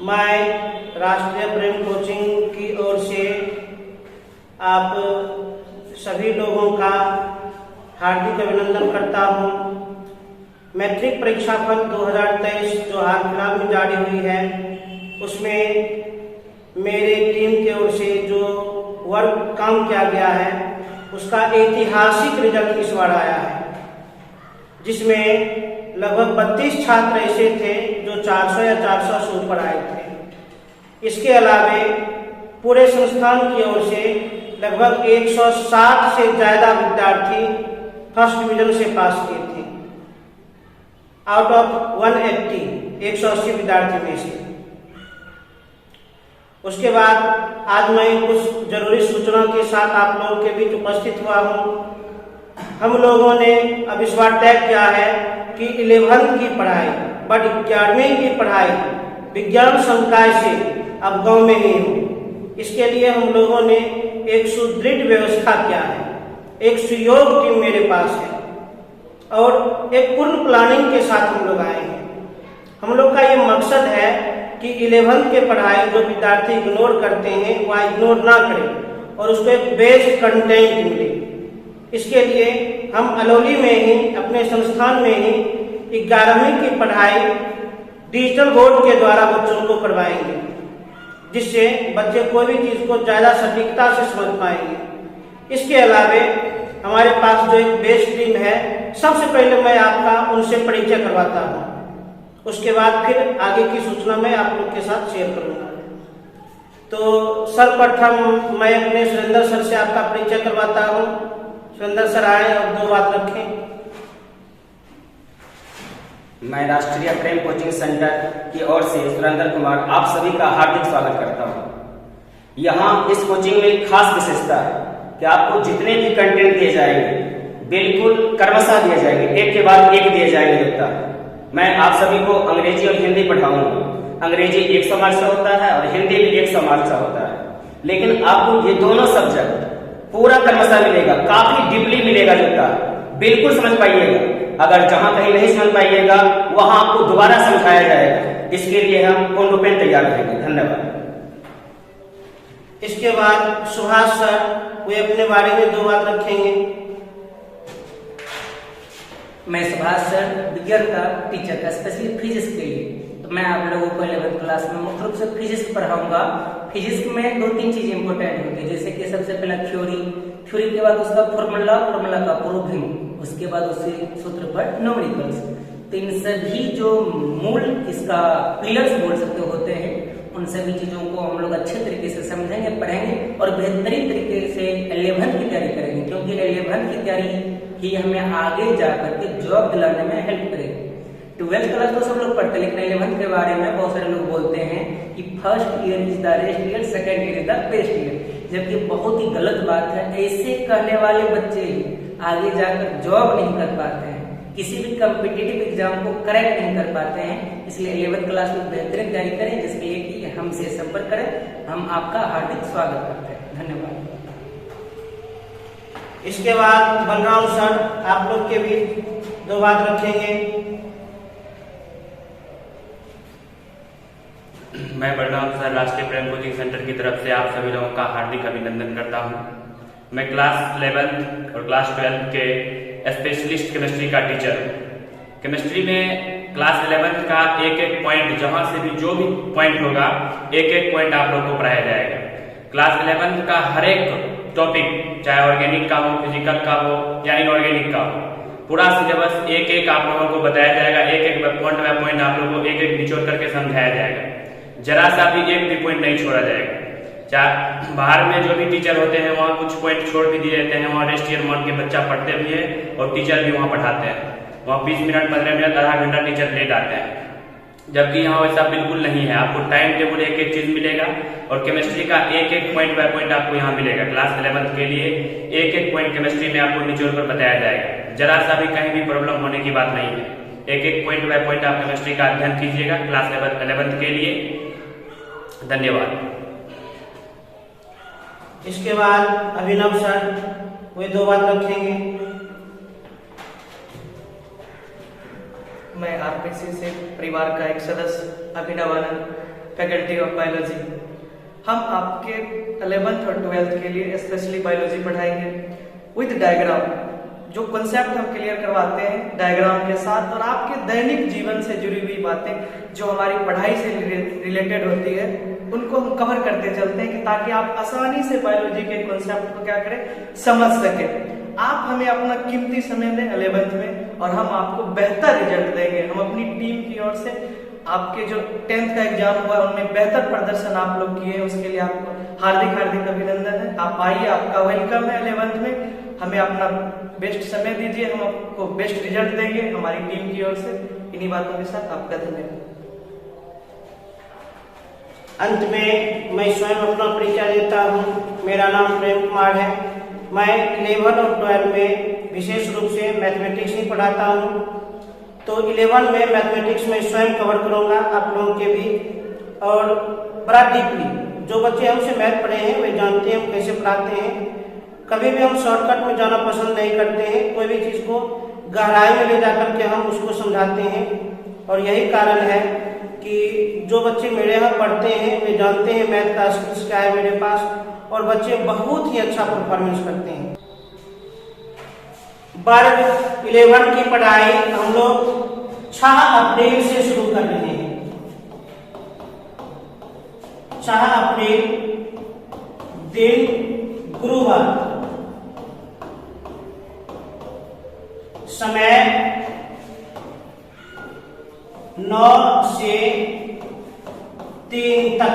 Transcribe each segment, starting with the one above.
मैं राष्ट्रीय प्रेम कोचिंग की ओर से आप सभी लोगों का हार्दिक अभिनंदन करता हूँ। मैट्रिक परीक्षा फल 2023 जो हाल फिलहाल में जारी हुई है, उसमें मेरे टीम की ओर से जो वर्क काम किया गया है उसका ऐतिहासिक रिजल्ट इस बार आया है, जिसमें लगभग 32 छात्र ऐसे थे जो 400 या 400 से ऊपर आए थे। इसके अलावे पूरे संस्थान की ओर से लगभग 160 से ज़्यादा विद्यार्थी फर्स्ट डिवीजन से पास किए थे, आउट ऑफ 180 विद्यार्थी में से। उसके बाद आज मैं कुछ जरूरी सूचना के साथ आप लोगों के बीच उपस्थित हुआ हूँ। हम लोगों ने अब इस बार तय किया है कि 11th की पढ़ाई बट 11वीं की पढ़ाई विज्ञान संकाय से अब गांव में ही हो। इसके लिए हम लोगों ने एक सुदृढ़ व्यवस्था किया है, एक सुयोग टीम मेरे पास है और एक पूर्ण प्लानिंग के साथ हम लोग आए हैं। हम लोग का ये मकसद है कि 11th के पढ़ाई जो विद्यार्थी इग्नोर करते हैं वह इग्नोर ना करें और उसको एक बेस्ड कंटेंट मिले। इसके लिए हम अलौली में ही अपने संस्थान में ही 11वीं की पढ़ाई डिजिटल बोर्ड के द्वारा बच्चों को करवाएंगे, जिससे बच्चे कोई भी चीज को ज्यादा सटीकता से समझ पाएंगे। इसके अलावे हमारे पास जो एक बेस्ट टीम है, सबसे पहले मैं आपका उनसे परिचय करवाता हूँ, उसके बाद फिर आगे की सूचना मैं आप लोग के साथ शेयर करूंगा। तो सर्वप्रथम मैं अपने सुरेंद्र सर से आपका परिचय करवाता हूँ। सुरेंद्र सर आए और 2 बात रखें। मैं राष्ट्रीय प्रेम कोचिंग सेंटर की ओर से सुरेंद्र कुमार आप सभी का हार्दिक स्वागत करता हूँ। यहाँ इस कोचिंग में खास विशेषता है कि आपको जितने भी कंटेंट दिए जाएंगे बिल्कुल क्रमशः दिए जाएंगे, एक के बाद एक दिए जाएंगे उत्तर। मैं आप सभी को अंग्रेजी और हिंदी पढ़ाऊंगा। अंग्रेजी 100 मार्क्स का होता है और हिंदी भी 100 मार्क्स का होता है, लेकिन आपको ये दोनों सब्जेक्ट पूरा क्रमशः मिलेगा, काफी डीपली मिलेगा उत्तर, बिल्कुल समझ पाइएगा। अगर जहां कहीं नहीं समझ पाइएगा वहां आपको दोबारा समझाया जाएगा। इसके लिए हम पूर्ण रूपेण तैयार रहेंगे। धन्यवाद। इसके बाद सुभाष सर वे अपने बारे में 2 बात रखेंगे। मैं सुभाष सर विज्ञान का टीचर का स्पेशली फिजिक्स के लिए, तो मैं आप लोगों को 11th क्लास में मुख्य रूप से फिजिक्स पढ़ाऊंगा। फिजिक्स में 2-3 चीजें इंपॉर्टेंट होती है, जैसे कि सबसे पहला थ्योरी के बाद उसका फॉर्मूला का प्रूविंग, उसके बाद उससे सूत्र पर न्यूमेरिकल्स। तो इन सभी जो मूल इसका पिलर्स बोल सकते होते हैं, उन सभी चीजों को हम लोग अच्छे तरीके से समझेंगे, पढ़ेंगे और बेहतरीन तरीके से 11th की तैयारी करेंगे, क्योंकि 11th की तैयारी ही हमें आगे जाकर के जॉब दिलाने में हेल्प करेगी। 12th क्लास तो सब लोग पढ़ते हैं, लेकिन 11th के बारे में बहुत सारे लोग बोलते हैं कि first year is the rest year, second year is the best year, जबकि बहुत ही गलत बात है। ऐसे कहने वाले बच्चे आगे जाकर जॉब नहीं कर पाते हैं, किसी भी कॉम्पिटिटिव एग्जाम को क्रैक नहीं कर पाते हैं। इसलिए 11th क्लास में बेहतरीन तैयारी करें, जिसके लिए कि हमसे संपर्क करें। हम आपका हार्दिक स्वागत करते हैं। धन्यवाद। इसके बाद बलराम सर आप लोग के बीच 2 बात रखेंगे। मैं बलराम सर राष्ट्रीय प्रेम कोचिंग सेंटर की तरफ से आप सभी लोगों का हार्दिक अभिनंदन करता हूं। मैं क्लास 11th और क्लास 12th के स्पेशलिस्ट केमिस्ट्री का टीचर हूं। केमिस्ट्री में क्लास 11th का एक पॉइंट, जहां से भी जो भी पॉइंट होगा, एक पॉइंट आप लोगों को पढ़ाया जाएगा। क्लास 11th का हर एक टॉपिक, चाहे ऑर्गेनिक का हो, फिजिकल का हो या इनऑर्गेनिक का हो, पूरा सिलेबस एक आप लोगों को बताया जाएगा। एक पॉइंट बाय पॉइंट आप लोगों को एक निचोड़ करके समझाया जाएगा। जरा सा भी एक भी पॉइंट नहीं छोड़ा जाएगा। चाहे बाहर में जो भी टीचर होते हैं वहाँ कुछ पॉइंट छोड़ भी दिए जाते हैं, वहाँ रेस्ट ईयर मान के बच्चा पढ़ते भी है और टीचर भी वहाँ पढ़ाते हैं। वहाँ 20 मिनट, 15 मिनट, आधा घंटा टीचर लेट आते हैं, जबकि यहाँ वैसा बिल्कुल नहीं है। आपको टाइम टेबल एक चीज मिलेगा और केमिस्ट्री का एक पॉइंट बाय पॉइंट आपको यहाँ मिलेगा। क्लास 11th के लिए एक पॉइंट केमिस्ट्री में आपको निचोड़ कर बताया जाएगा। जरा सा भी कहीं भी प्रॉब्लम होने की बात नहीं है। एक पॉइंट बाय पॉइंट आप केमिस्ट्री का अध्ययन कीजिएगा क्लास 11th के लिए। धन्यवाद। इसके बाद अभिनव सर वे 2 बात रखेंगे। मैं आरपीसी से परिवार का एक सदस्य अभिनव आनंद फैकल्टी ऑफ बायोलॉजी। हम आपके 11th और 12th के लिए स्पेशली बायोलॉजी पढ़ाएंगे विद डायग्राम। जो कॉन्सेप्ट हम क्लियर करवाते हैं डायग्राम के साथ, और आपके दैनिक जीवन से जुड़ी हुई बातें जो हमारी पढ़ाई से रिलेटेड होती है उनको हम कवर करते चलते हैं कि ताकि आप आसानी से बायोलॉजी के कॉन्सेप्ट को क्या करें, समझ सकें। आप हमें अपना कीमती समय दें 11th में और हम आपको बेहतर रिजल्ट देंगे। हम अपनी टीम की ओर से आपके जो 10th का एग्जाम हुआ उनमें बेहतर प्रदर्शन आप लोग किए, उसके लिए आपको हार्दिक हार्दिक अभिनंदन है। आप आइए, आपका वेलकम है 11th में। हमें अपना बेस्ट समय दीजिए, हम आपको बेस्ट रिजल्ट देंगे हमारी टीम की ओर से। इन्हीं बातों के साथ आपका धन्यवाद। अंत में मैं स्वयं अपना परिचय देता हूँ। मेरा नाम प्रेम कुमार है। मैं 11 और 12 में विशेष रूप से मैथमेटिक्स ही पढ़ाता हूँ। तो 11 में मैथमेटिक्स में स्वयं कवर करूँगा आप लोगों के भी, और बड़ा डीपली। जो बच्चे हमसे मैथ पढ़े हैं वे जानते हैं हम कैसे पढ़ाते हैं। कभी भी हम शॉर्टकट में जाना पसंद नहीं करते हैं। कोई भी चीज़ को गहराई में ले जाकर के हम उसको समझाते हैं, और यही कारण है कि जो बच्चे मेरे यहाँ पढ़ते हैं वे जानते हैं मैथ का स्किल्स क्या है मेरे पास, और बच्चे बहुत ही अच्छा परफॉर्मेंस करते हैं। वर्ग 11 की पढ़ाई हम लोग 6 अप्रैल से शुरू कर रहे हैं। 6 अप्रैल दिन गुरुवार, समय 9 से 3 तक,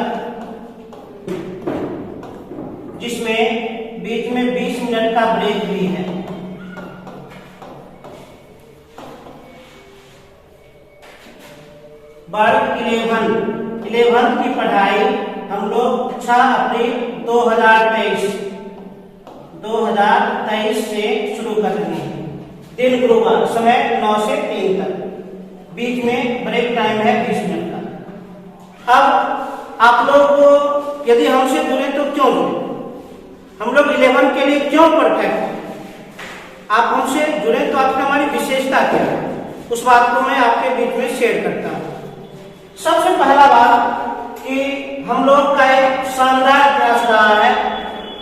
जिसमें बीच में 20 मिनट का ब्रेक भी है। वर्ग 11 की पढ़ाई हम लोग 6 अप्रैल 2023 से शुरू कर रहे हैं। दिन गुरुवार, समय 9 से 3 तक, बीच में ब्रेक टाइम है 20 मिनट का। अब आप लोग यदि हमसे जुड़े तो क्यों जुड़े, हम लोग 11 के लिए क्यों परफेक्ट हैं? आप हमसे जुड़े तो आपकी हमारी विशेषता क्या है, उस बात को मैं आपके बीच में शेयर करता हूँ। सबसे पहला बात कि हम लोग का एक शानदार प्रयास रहा है।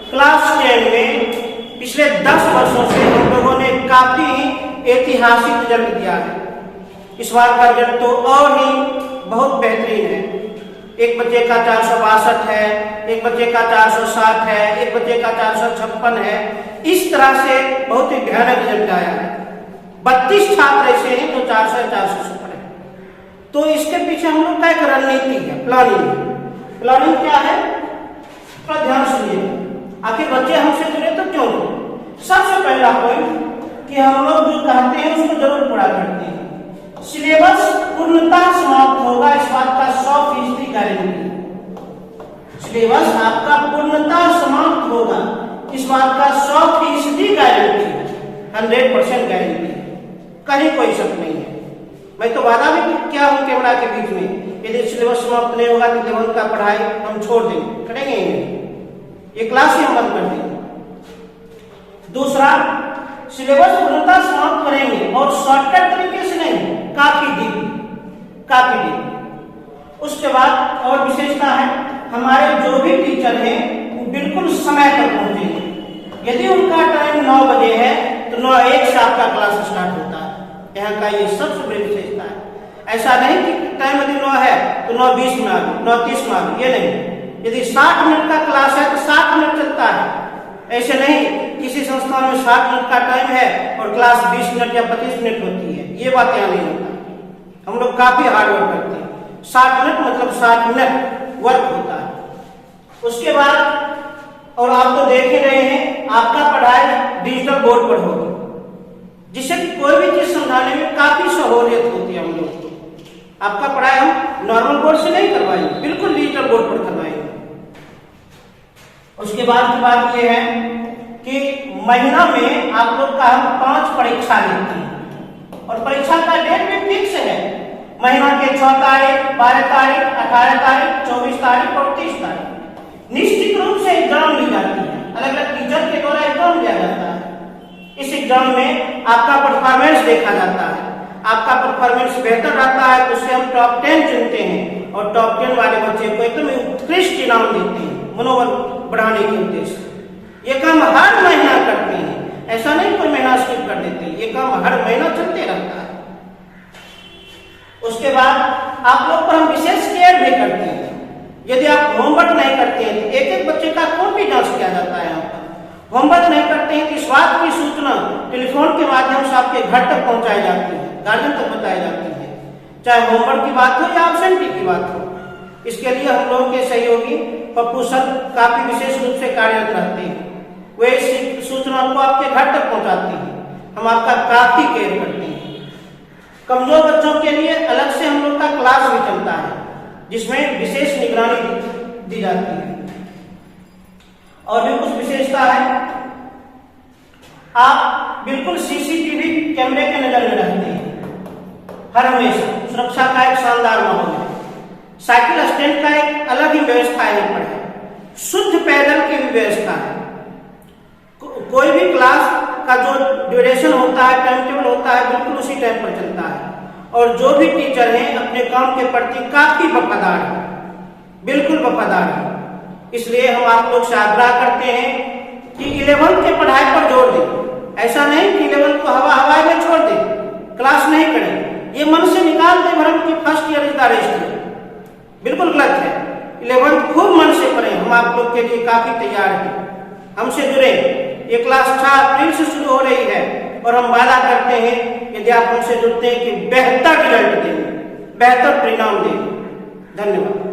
क्लास 10 में पिछले 10 वर्षों से हम लोगों ने काफी ऐतिहासिक रिजल्ट दिया है। इस बार का रिजल्ट तो और ही बहुत बेहतरीन है। एक बच्चे का 462 है, एक बच्चे का 460 है, एक बच्चे का 456 है। इस तरह से बहुत ही भयानक रिजल्ट आया है। 32 छात्र ऐसे हैं जो 400 से पढ़े। तो इसके पीछे हम लोग का एक रणनीति है, प्लानिंग क्या है, थोड़ा ध्यान सुनिए। आखिर बच्चे हमसे जुड़े तो क्यों जुड़े? सबसे पहला पॉइंट कि हम लोग जो कहते हैं उसको जरूर पूरा करते हैं। सिलेबस पूर्णतः समाप्त होगा, इस बात का 100% गारंटी। सिलेबस आपका पूर्णतः समाप्त होगा, इस बात का 100% गारंटी, 100% गारंटी, कहीं कोई शक नहीं है। मैं तो वादा भी किया हूं कैमरा के बीच में, यदि सिलेबस समाप्त नहीं होगा तो 11 का पढ़ाई हम छोड़ देंगे, करेंगे ही नहीं, ये क्लास ही हम बंद कर देंगे। दूसरा, सिलेबस पूर्णतः समाप्त करेंगे और शॉर्टकट तरीके से नहीं, काफी डीप। उसके बाद और विशेषता है, हमारे जो भी टीचर हैं वो बिल्कुल समय पर पहुंचेंगे। यदि उनका टाइम 9 बजे है तो 9:01 से आपका क्लास स्टार्ट होता है। यहाँ का ये सबसे बड़ी विशेषता है। ऐसा नहीं कि टाइम यदि 9 है तो 9:20 में आ गए, 9:30 में आ गए, ये नहीं। यदि 60 मिनट का क्लास है तो 60 मिनट चलता है। ऐसे नहीं, किसी संस्थान में 60 मिनट का टाइम है और क्लास 20 मिनट या 25 मिनट होती है, ये बात यहाँ नहीं होता। हम लोग काफी हार्ड वर्क करते हैं। 60 मिनट मतलब 60 मिनट वर्क होता है। उसके बाद और आप तो देख ही रहे हैं, आपका पढ़ाई डिजिटल बोर्ड पर होगी, जिससे कोई भी चीज समझाने में काफी सहूलियत होती है। हम लोग आपका पढ़ाई हम नॉर्मल बोर्ड से नहीं करवाएंगे, बिल्कुल डिजिटल बोर्ड पर करवाएंगे। उसके बाद की बात यह है कि महीना में आप लोग का हम 5 परीक्षा लेते हैं और परीक्षा का डेट भी फिक्स है। महीना के 6 तारीख, 12 तारीख, 18 तारीख, 24 तारीख और 30 तारीख निश्चित रूप से एग्जाम ली जाती है। अलग अलग टीचर के द्वारा एग्जाम लिया जाता है। इस एग्जाम में आपका परफॉर्मेंस देखा जाता है। आपका परफॉर्मेंस बेहतर रहता है तो उसे हम टॉप 10 चुनते हैं और टॉप 10 वाले बच्चे को एकदम उत्कृष्ट इनाम देते हैं मनोबल बढ़ाने के उद्देश्य से। ये काम हर महीना करते हैं, ऐसा नहीं कोई महीना स्किप कर देते हैं, ये काम हर महीना चलते रहता है। उसके बाद आप लोग पर हम विशेष केयर भी करते हैं। यदि आप होमवर्क नहीं करते हैं तो एक एक बच्चे का खून भी जांच किया जाता है यहाँ पर। होमवर्क नहीं करते हैं कि स्वास्थ्य की सूचना टेलीफोन के माध्यम से आपके घर तक पहुंचाई जाती है, गार्जियन तक बताई जाती है, चाहे होमवर्क की बात हो या एब्सेंटी की बात हो। इसके लिए हम लोगों के सहयोगी पप्पू सर काफी विशेष रूप से कार्यरत रहते हैं। वे इस सूचना को आपके घर तक पहुंचाते हैं। हम आपका काफी केयर करते हैं। कमजोर बच्चों के लिए अलग से हम लोग का क्लास भी चलता है, जिसमें विशेष निगरानी दी जाती है। और भी कुछ विशेषता है, आप बिल्कुल सीसीटीवी कैमरे के नजर में रहते हैं हर हमेशा। सुरक्षा का एक शानदार माहौल है। साइकिल स्टैंड का एक अलग ही व्यवस्था यहाँ पर है। शुद्ध पैदल की भी व्यवस्था है। कोई भी क्लास का जो ड्यूरेशन होता है, टाइम टेबल होता है, बिल्कुल उसी टाइम पर चलता है। और जो भी टीचर हैं अपने काम के प्रति काफी वफादार है, बिल्कुल वफादार है। इसलिए हम आप लोग से आग्रह करते हैं कि 11th के पढ़ाई पर जोर दें। ऐसा नहीं कि 11th को हवाई में छोड़ दें, क्लास नहीं करें, ये मन से निकाल दें भरम की first year is the rest, बिल्कुल गलत है। 11th खूब मन से पढ़ें। हम आप लोग के लिए काफी तैयार हैं, हमसे जुड़े। ये क्लास 6 अप्रैल से शुरू हो रही है और हम वादा करते हैं यदि आप हमसे जुड़ते हैं कि बेहतर रिजल्ट देंगे, बेहतर परिणाम देंगे। धन्यवाद।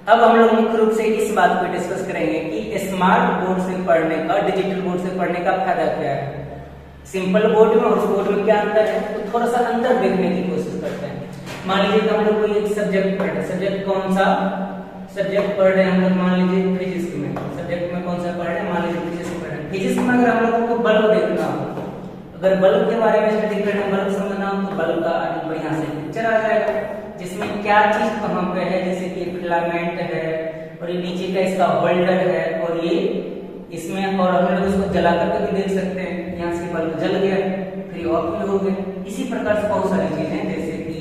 अब हम लोग मुख्य रूप से इस बात को डिस्कस करेंगे कि स्मार्ट बोर्ड से पढ़ने का, डिजिटल बोर्ड से पढ़ने का फायदा क्या है। सिंपल बोर्ड में और उस बोर्ड में क्या अंतर है, तो थोड़ा सा अंतर देखने की कोशिश करते हैं। मान लीजिए कि हम लोग कोई एक सब्जेक्ट पढ़ रहे हैं। सब्जेक्ट कौन सा सब्जेक्ट पढ़ रहे हैं हम लोग? मान लीजिए फिजिक्स में। सब्जेक्ट में कौन सा पढ़ रहे हैं? मान लीजिए फिजिक्स पढ़ रहे हैं। फिजिक्स में अगर हम लोगों को बल्ब देखना हो, अगर बल्ब के बारे में स्टडी करना, बल्ब समझना हो, तो बल्ब का बढ़िया से पिक्चर आ जाएगा, जिसमें क्या चीज कहाँ पे है। जैसे कि फिलामेंट है और ये नीचे का इसका होल्डर है और ये इसमें, और हम लोग इसको जला करके भी देख सकते हैं। यहाँ से बल्ब जल गया, फिर ऑफ भी हो गया। इसी प्रकार से बहुत सारी चीजें, जैसे कि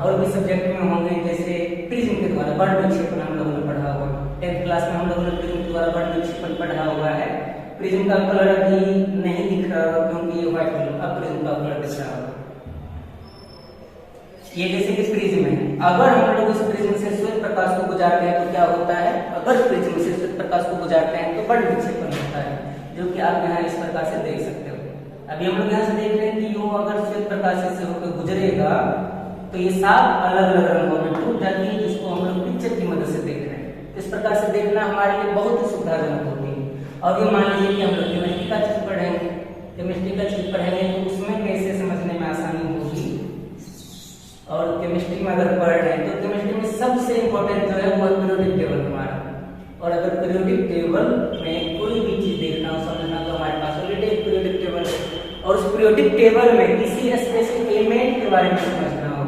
और भी सब्जेक्ट में होंगे, जैसे प्रिज्म के द्वारा बर्ड विक्षेपण हम लोगों ने पढ़ा हुआ है। 10th क्लास में हम लोगों ने प्रिज्म के द्वारा बर्ड विक्षेपण पढ़ा हुआ है। प्रिज्म का कलर अभी नहीं दिख रहा क्योंकि ये व्हाइट कलर, अब प्रिज्म का कलर दिख रहा होगा। ये जैसे कि प्रिज्म है, अगर हम लोग इस प्रिज्म से श्वेत प्रकाश को गुजारते हैं तो क्या होता है? अगर प्रिज्म से श्वेत प्रकाश को गुजारते हैं तो बर्ड विक्षेपण होता है, जो कि आप यहाँ इस प्रकार से देख सकते हो। अभी हम लोग यहाँ से देख रहे हैं कि वो अगर श्वेत प्रकाश से होकर गुजरेगा तो ये 7 अलग अलग रंगों में टूट जाती है, जिसको हम लोग पिक्चर की मदद से देख रहे हैं। इस प्रकार से देखना हमारे लिए बहुत ही सुविधाजनक होती है। और ये मान लीजिए कि हम लोग केमिस्ट्री का चीज पढ़ेंगे, केमिस्ट्री का चीज पढ़ेंगे तो उसमें कैसे समझने में आसानी होगी। और केमिस्ट्री में अगर पढ़ रहे हैं तो केमिस्ट्री में सबसे इम्पोर्टेंट जो है वो है पीरियोडिक टेबल हमारा। और अगर पीरियोडिक टेबल में कोई भी चीज देखना हो, समझना, तो हमारे पास ऑलरेडी एक पीरियोडिक टेबल है। और उस पीरियोडिक टेबल में किसी स्पेसिफिक एलिमेंट के बारे में समझना हो,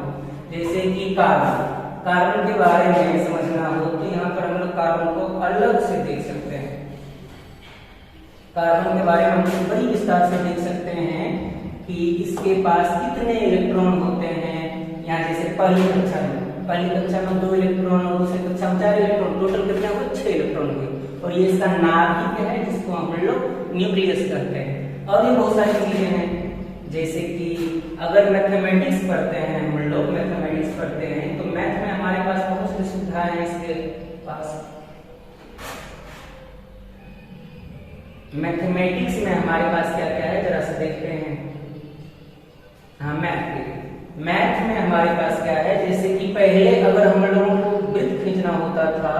जैसे कि कार्बन के बारे में समझना हो, तो यहाँ पर हम लोग कार्बन को अलग से देख सकते हैं। कार्बन के बारे में हम लोग बड़ी विस्तार से देख सकते हैं कि इसके पास कितने इलेक्ट्रॉन होते हैं। यहाँ जैसे पहली कक्षा में 2 इलेक्ट्रॉन और दूसरी कक्षा में 4 इलेक्ट्रॉन, टोटल कितने हुए? 6 इलेक्ट्रॉन हुए। और ये इसका नाभिक है, जिसको हम लोग न्यूक्लियस कहते हैं। और ये बहुत सारी चीजें हैं, जैसे कि अगर मैथमेटिक्स पढ़ते हैं, हम लोग मैथमेटिक्स पढ़ते हैं तो मैथ में हमारे पास बहुत सी सुविधाएं हैं। इसके पास मैथमेटिक्स में हमारे पास क्या क्या है जरा से देखते हैं। हाँ, मैथ में हमारे पास क्या है, जैसे कि पहले अगर हम लोगों को वृत्त खींचना होता था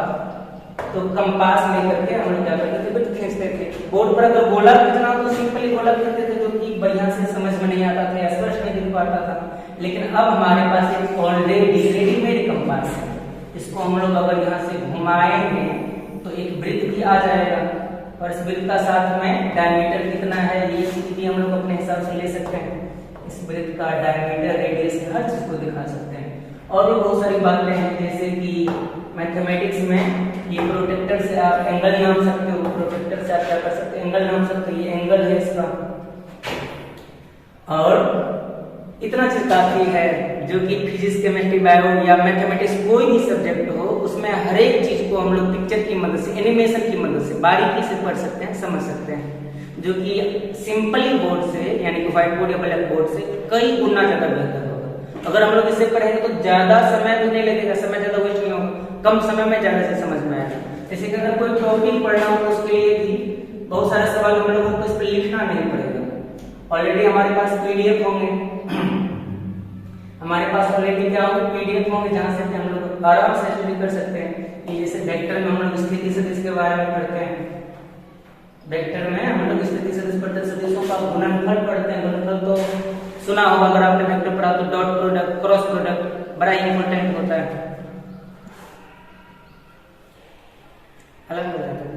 तो कंपास लेकर के हम लोग क्या करते थे? वृत्त खींचते थे। बोर्ड पर अगर गोला खींचना हो तो सिंपली गोला खींचते थे, जो कि बढ़िया से समझ में नहीं आता था, स्पष्ट नहीं दिख पाता था। लेकिन अब हमारे पास एक ऑलरेडी रेडीमेड कंपास है। इसको हम लोग अगर यहाँ से घुमाएंगे तो एक वृत्त भी आ जाएगा, और इस वृत्त का साथ में डायमीटर कितना है ये चीज भी हम लोग अपने हिसाब से ले सकते हैं। इस वृत्त का डायमीटर, रेडियस, हर चीज को दिखा सकते हैं। और भी बहुत सारी बातें हैं, जैसे कि मैथमेटिक्स में ये प्रोटेक्टर से आप एंगल नाप सकते हो। प्रोटेक्टर से आप क्या कर सकते हो? एंगल नाप सकते हो। ये एंगल है इसका। और इतना चीज काफी है, जो कि फिजिक्स, केमिस्ट्री, बायो या मैथमेटिक्स कोई भी सब्जेक्ट हो, उसमें हर एक चीज को हम लोग पिक्चर की मदद से, एनिमेशन की मदद से बारीकी से पढ़ सकते हैं, समझ सकते हैं, जो कि सिंपली बोर्ड से यानी कि व्हाइट बोर्ड या ब्लैक बोर्ड से कई गुना ज्यादा बेहतर होगा। अगर हम लोग इसे पढ़ेंगे तो ज्यादा समय भी नहीं लगेगा, समय ज्यादा वेस्ट नहीं होगा, कम समय में ज्यादा से समझ में आएगा। जैसे कि अगर कोई टॉपिक पढ़ना हो तो उसके लिए भी बहुत सारे सवाल हम लोगों को इस पर लिखना नहीं पड़ेगा। ऑलरेडी हमारे पास पीडीएफ होंगे, हमारे पास ऑलरेडी क्या होगा, पीडीएफ होंगे, जहां से हम लोग आराम से स्टडी कर सकते हैं। कि जैसे वेक्टर में हम लोग स्थिति सदिश के बारे में पढ़ते हैं, वेक्टर में हम लोग स्थिति सदिश पढ़ते हैं, सदिशों का गुणनफल पढ़ते हैं। गुणनफल तो सुना होगा, अगर आपने वेक्टर पढ़ा तो डॉट प्रोडक्ट, क्रॉस प्रोडक्ट बड़ा इंपॉर्टेंट होता है, अलग हो जाता है।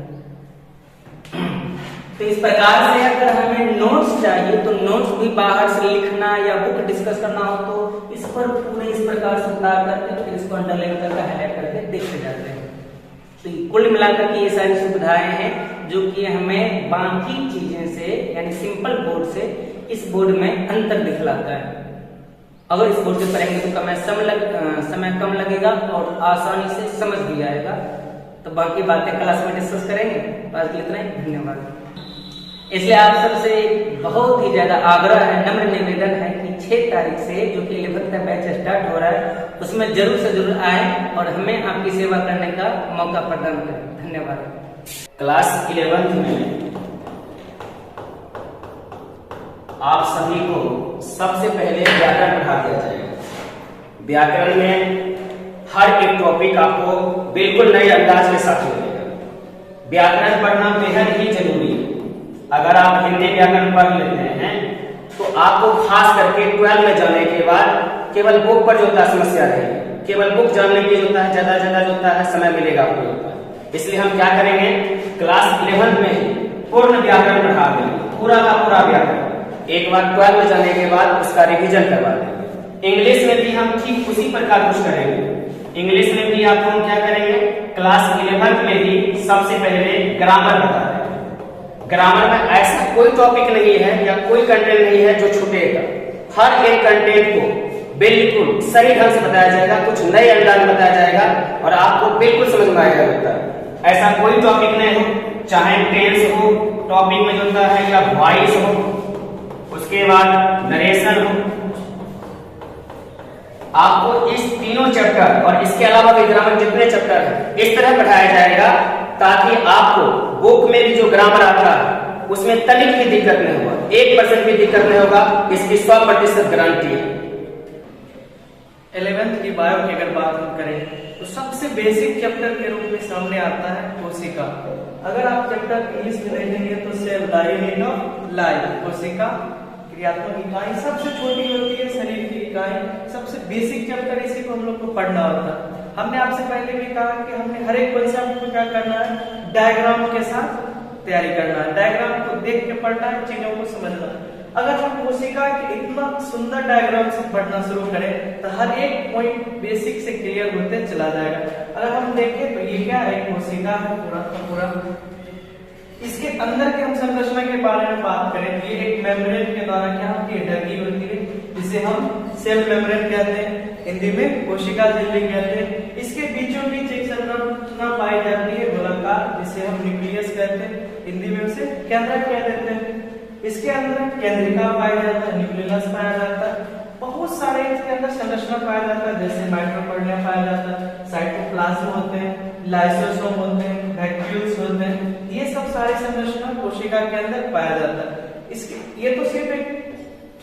तो इस प्रकार से अगर हमें नोट्स चाहिए तो नोट्स भी बाहर से लिखना या बुक डिस्कस करना हो तो इस पर पूरे इस प्रकार से उतार करके फिर इसको अंडरलाइन करके हाईलाइट करके देखते जाते हैं। तो कुल मिलाकर के ये सारी सुविधाएं हैं जो कि हमें बाकी चीजें से यानी सिंपल बोर्ड से इस बोर्ड में अंतर दिखलाता है। अगर इस बोर्ड से पढ़ेंगे तो समय कम लगेगा और आसानी से समझ भी आएगा। तो बाकी बातें क्लास में डिस्कस करेंगे। आज के लिए इतना ही, धन्यवाद। इसलिए आप सबसे बहुत ही ज्यादा आग्रह है, नम्र निवेदन है कि 6 तारीख से जो कि 11th का बैच स्टार्ट हो रहा है उसमें जरूर से जरूर आए और हमें आपकी सेवा करने का मौका प्रदान करें। धन्यवाद। क्लास 11th में आप सभी को सबसे पहले व्याकरण पढ़ा दिया जाएगा। व्याकरण में हर एक टॉपिक आपको बिल्कुल नए अंदाज के साथ मिलेगा। व्याकरण पढ़ना बेहद ही जरूरी है। अगर आप हिंदी व्याकरण पढ़ लेते हैं तो आपको खास करके 12 में जाने के बाद केवल बुक पर जो होता है समस्या रहेगी, केवल बुक जानने के लिए होता है ज्यादा जो होता है समय मिलेगा आपको होता है। इसलिए हम क्या करेंगे, क्लास 11 में पूर्ण व्याकरण पढ़ा देंगे, पूरा का पूरा व्याकरण। एक बार 12 में जाने के बाद उसका रिवीजन करवा देंगे। इंग्लिश में भी हम ठीक उसी प्रकार कुछ करेंगे। इंग्लिश में भी आपको हम क्या करेंगे, क्लास 11 में ही सबसे पहले ग्रामर बता देंगे। ग्रामर में ऐसा कोई टॉपिक नहीं है या कोई कंटेंट नहीं है जो छूटेगा। हर एक कंटेंट को बिल्कुल सही ढंग से बताया जाएगा, कुछ नए अंदाज में बताया जाएगा और आपको बिल्कुल समझ में आएगा होता है। ऐसा कोई टॉपिक नहीं हो, चाहे टेंस हो, टॉपिक में जो होता है या वॉइस हो, उसके बाद नरेशन हो, आपको इस तीनों चैप्टर और इसके अलावा भी ग्रामर जितने चैप्टर है इस तरह पढ़ाया जाएगा ताकि आपको बुक में भी जो ग्रामर आता है उसमें तनिक भी दिक्कत नहीं होगा, 1% भी दिक्कत नहीं होगा। इसकी 100% गारंटी है। 11th की बायो की अगर बात हम करें तो सबसे बेसिक चैप्टर के रूप में सामने आता है कोशिका। अगर आप चैप्टर इंग्लिश में देखेंगे तो cell the unit of life, कोशिका क्रियात्मक इकाई सबसे छोटी होती है शरीर की इकाई। सबसे बेसिक चैप्टर इसी को हम लोग को पढ़ना होता है। हमने आपसे पहले भी कहा कि हमने हर एक कॉन्सेप्ट को क्या करना है, डायग्राम के साथ तैयारी करना है, डायग्राम को देख के पढ़ना है, चीजों को समझना है। अगर हम कोशिका के इतना सुंदर डायग्राम से पढ़ना शुरू करें तो हर एक पॉइंट बेसिक से क्लियर होते चला जाएगा। अगर हम देखें तो ये क्या है, कोशिका है पूरा का पूरा। इसके अंदर के हम संरचना के बारे में बात करें, ये एक मेम्ब्रेन के द्वारा क्या होती है, ढकी होती है, जिसे हम सेल मेम्ब्रेन कहते हैं, हिंदी में कोशिका झिल्ली कहते हैं। इसके बीचों बीच एक संरचना पाई जाती है गोलाकार, जिसे हम न्यूक्लियस कहते हैं, हिंदी में उसे केंद्रक कह देते हैं। इसके अंदर केंद्रिका पाया जाता है, न्यूक्लियस पाया जाता है, बहुत सारे इसके अंदर संरचना पाया जाता है, जैसे माइटोकॉन्ड्रिया पाया जाता है, साइटोप्लाज्म होते हैं, लाइसोसोम होते हैं, वैक्यूल्स होते हैं। ये सब सारी संरचना कोशिका के अंदर पाया जाता है। इसके ये तो सिर्फ एक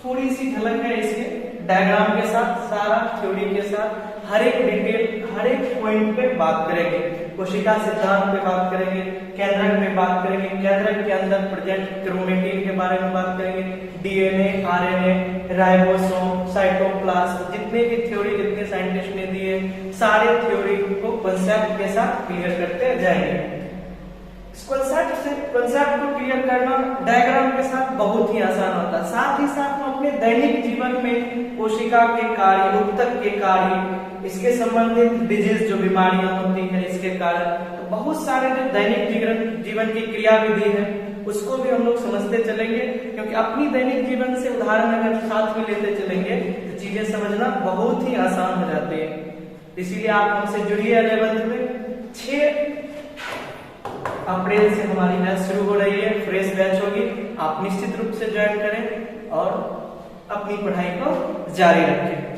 थोड़ी सी झलक है, इसके डायग्राम के साथ, सारा थ्योरी के साथ, हर एक डिटेल, हर एक पॉइंट पे बात करेंगे। कोशिका सिद्धांत पे बात करेंगे, केंद्रक पे बात करेंगे, केंद्रक के अंदर प्रेजेंट क्रोमेटिन के बारे में बात करेंगे, डीएनए, आरएनए, राइबोसोम, साइटोप्लाज्म, जितने भी थ्योरी जितने साइंटिस्ट ने दिए सारे थ्योरी को कांसेप्ट के साथ क्लियर करते जाएंगे। कांसेप्ट को क्लियर करना डायग्राम के साथ बहुत ही आसान होता है। साथ ही साथ हम अपने दैनिक जीवन में कोशिका के कार्य, ऊतक के कार्य, इसके संबंधित डिजीज जो बीमारियां होती है इसके कारण, तो बहुत सारे जो दैनिक जीवन की क्रियाविधि है उसको भी हम लोग समझते चलेंगे, क्योंकि अपनी दैनिक जीवन से उदाहरण अगर साथ में लेते चलेंगे तो चीजें समझना बहुत ही आसान हो जाती है। इसीलिए आप हमसे जुड़िए 11th में। 6 अप्रैल से हमारी बैच शुरू हो रही है, फ्रेश बैच होगी। आप निश्चित रूप से ज्वाइन करें और अपनी पढ़ाई को जारी रखें।